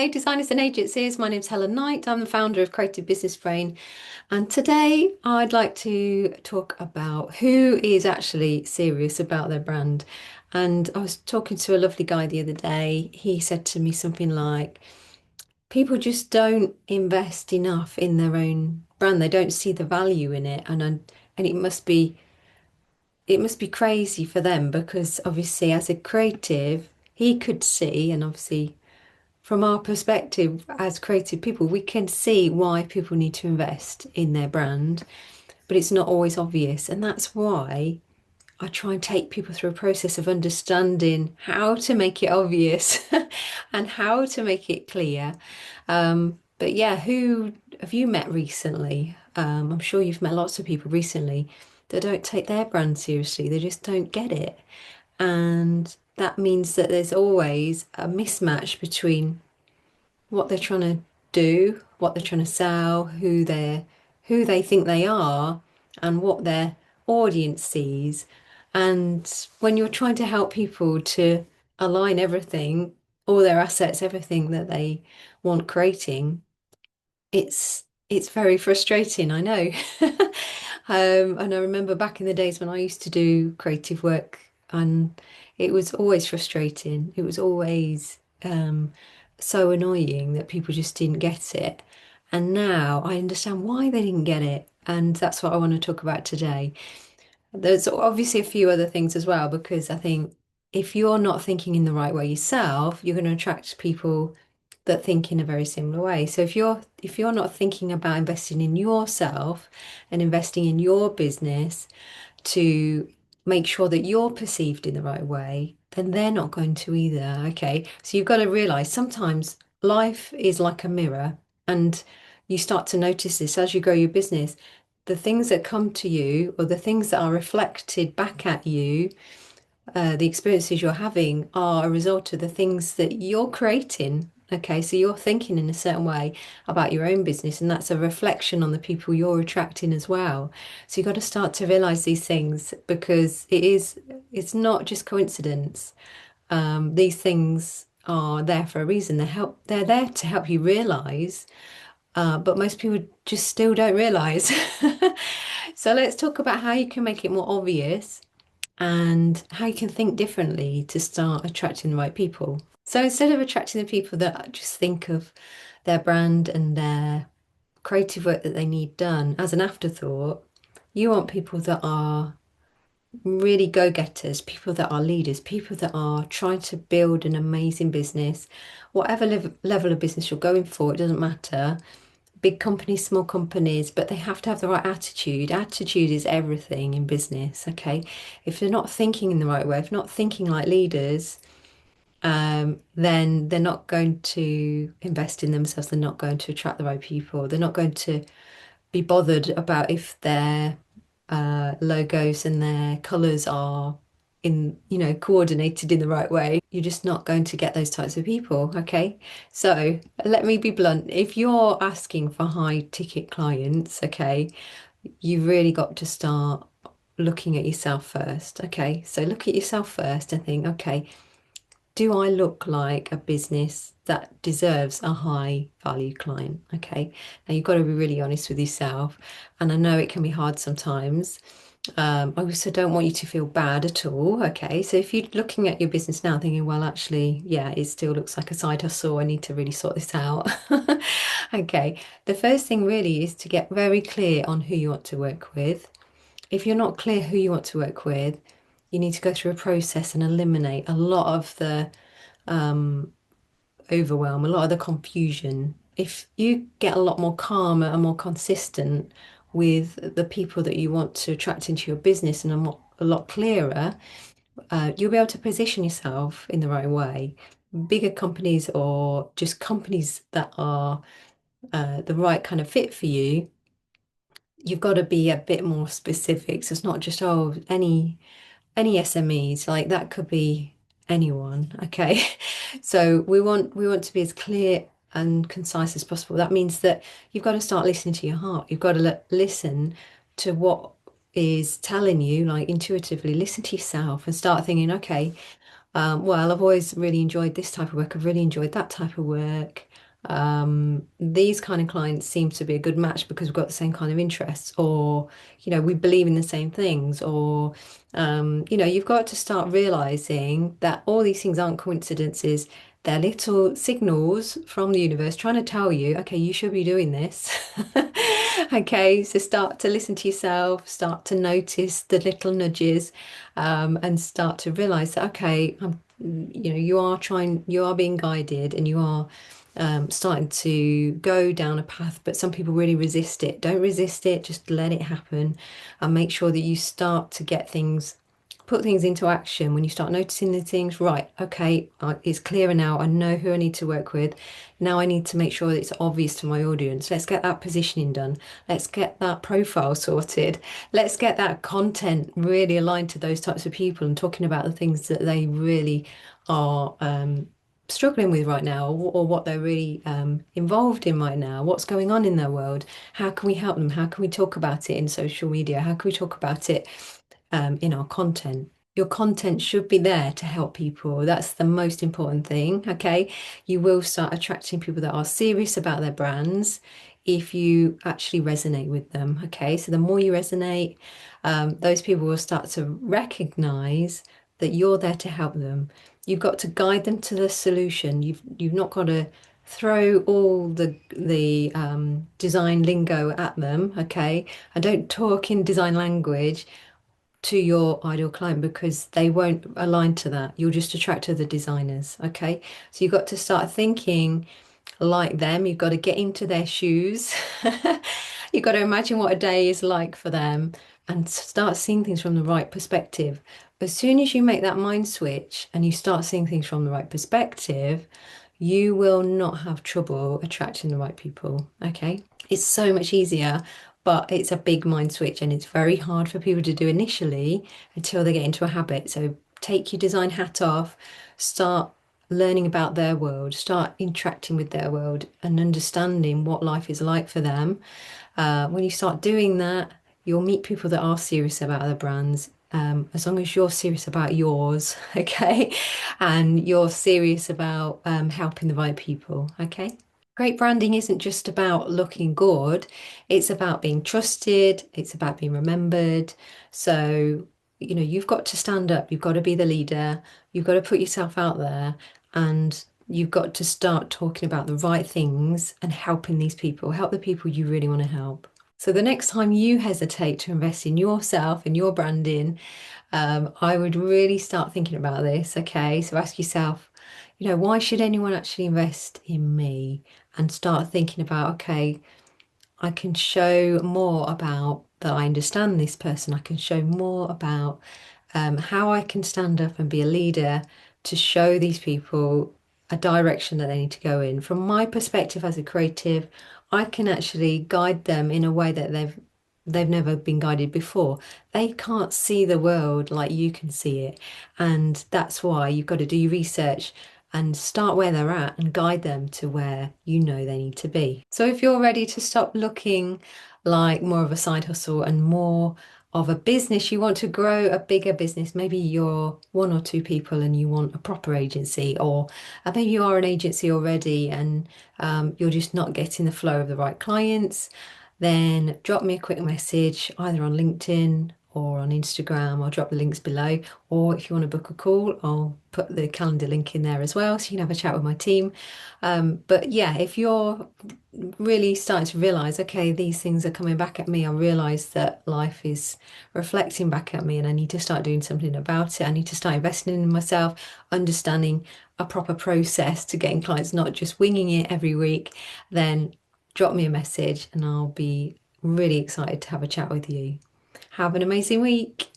Hey designers and agencies, my name's Helen Knight. I'm the founder of Creative Business Brain, and today I'd like to talk about who is actually serious about their brand. And I was talking to a lovely guy the other day. He said to me something like, people just don't invest enough in their own brand. They don't see the value in it, and it must be crazy for them because obviously as a creative, he could see, and obviously from our perspective as creative people, we can see why people need to invest in their brand, but it's not always obvious. And that's why I try and take people through a process of understanding how to make it obvious and how to make it clear. But yeah, who have you met recently? I'm sure you've met lots of people recently that don't take their brand seriously. They just don't get it. And that means that there's always a mismatch between what they're trying to do, what they're trying to sell, who they think they are, and what their audience sees. And when you're trying to help people to align everything, all their assets, everything that they want creating, it's very frustrating, I know. And I remember back in the days when I used to do creative work, and it was always frustrating. It was always so annoying that people just didn't get it. And now I understand why they didn't get it. And that's what I want to talk about today. There's obviously a few other things as well, because I think if you're not thinking in the right way yourself, you're going to attract people that think in a very similar way. So if you're not thinking about investing in yourself and investing in your business to make sure that you're perceived in the right way, then they're not going to either. Okay. So you've got to realize sometimes life is like a mirror, and you start to notice this as you grow your business. The things that come to you or the things that are reflected back at you, the experiences you're having are a result of the things that you're creating. Okay, so you're thinking in a certain way about your own business, and that's a reflection on the people you're attracting as well. So you've got to start to realize these things because it's not just coincidence. These things are there for a reason. They're there to help you realize, but most people just still don't realize. So let's talk about how you can make it more obvious and how you can think differently to start attracting the right people. So instead of attracting the people that just think of their brand and their creative work that they need done as an afterthought, you want people that are really go-getters, people that are leaders, people that are trying to build an amazing business. Whatever level of business you're going for, it doesn't matter. Big companies, small companies, but they have to have the right attitude. Attitude is everything in business, okay? If they're not thinking in the right way, if not thinking like leaders, then they're not going to invest in themselves. They're not going to attract the right people. They're not going to be bothered about if their logos and their colours are coordinated in the right way. You're just not going to get those types of people, okay? So let me be blunt. If you're asking for high ticket clients, okay, you've really got to start looking at yourself first, okay? So look at yourself first and think, okay, do I look like a business that deserves a high value client? Okay. Now you've got to be really honest with yourself. And I know it can be hard sometimes. I also don't want you to feel bad at all. Okay. So if you're looking at your business now thinking, well, actually, yeah, it still looks like a side hustle. I need to really sort this out. Okay. The first thing really is to get very clear on who you want to work with. If you're not clear who you want to work with, you need to go through a process and eliminate a lot of the um, overwhelm, a lot of the confusion. If you get a lot more calmer and more consistent with the people that you want to attract into your business and a lot clearer, you'll be able to position yourself in the right way. Bigger companies or just companies that are the right kind of fit for you, you've got to be a bit more specific. So it's not just, oh, any SMEs, like that could be anyone, okay? So we want to be as clear and concise as possible. That means that you've got to start listening to your heart. You've got to listen to what is telling you, like intuitively, listen to yourself and start thinking, okay, Well, I've always really enjoyed this type of work. I've really enjoyed that type of work. These kind of clients seem to be a good match because we've got the same kind of interests, or, we believe in the same things, or, you've got to start realizing that all these things aren't coincidences. They're little signals from the universe trying to tell you, okay, you should be doing this. Okay, so start to listen to yourself, start to notice the little nudges, and start to realize that, okay, you are being guided, and you are starting to go down a path, but some people really resist it. Don't resist it, just let it happen, and make sure that you start to put things into action when you start noticing the things. Right, okay, it's clearer now. I know who I need to work with. Now I need to make sure that it's obvious to my audience. Let's get that positioning done. Let's get that profile sorted. Let's get that content really aligned to those types of people and talking about the things that they really are struggling with right now, or what they're really involved in right now, what's going on in their world. How can we help them? How can we talk about it in social media? How can we talk about it in our content? Your content should be there to help people. That's the most important thing. Okay. You will start attracting people that are serious about their brands if you actually resonate with them. Okay. So the more you resonate, those people will start to recognize that you're there to help them. You've got to guide them to the solution. You've not got to throw all the design lingo at them. Okay. And don't talk in design language to your ideal client, because they won't align to that. You'll just attract other designers. Okay. So you've got to start thinking like them. You've got to get into their shoes. You've got to imagine what a day is like for them and start seeing things from the right perspective. As soon as you make that mind switch and you start seeing things from the right perspective, you will not have trouble attracting the right people. Okay. It's so much easier, but it's a big mind switch, and it's very hard for people to do initially until they get into a habit. So take your design hat off, start learning about their world, start interacting with their world and understanding what life is like for them. When you start doing that, you'll meet people that are serious about their brands. As long as you're serious about yours, okay, and you're serious about helping the right people, okay. Great branding isn't just about looking good, it's about being trusted, it's about being remembered. So, you've got to stand up, you've got to be the leader, you've got to put yourself out there, and you've got to start talking about the right things and helping these people, help the people you really want to help. So, the next time you hesitate to invest in yourself and your branding, I would really start thinking about this. Okay, so ask yourself, why should anyone actually invest in me? And start thinking about, okay, I can show more about that I understand this person. I can show more about how I can stand up and be a leader to show these people a direction that they need to go in. From my perspective as a creative, I can actually guide them in a way that they've never been guided before. They can't see the world like you can see it. And that's why you've got to do your research and start where they're at and guide them to where you know they need to be. So if you're ready to stop looking like more of a side hustle and more of a business, you want to grow a bigger business, maybe you're one or two people and you want a proper agency, or maybe you are an agency already and you're just not getting the flow of the right clients, then drop me a quick message either on LinkedIn or on Instagram. I'll drop the links below. Or if you want to book a call, I'll put the calendar link in there as well, so you can have a chat with my team. But yeah, if you're really starting to realize, okay, these things are coming back at me, I realize that life is reflecting back at me and I need to start doing something about it. I need to start investing in myself, understanding a proper process to getting clients, not just winging it every week, then drop me a message and I'll be really excited to have a chat with you. Have an amazing week.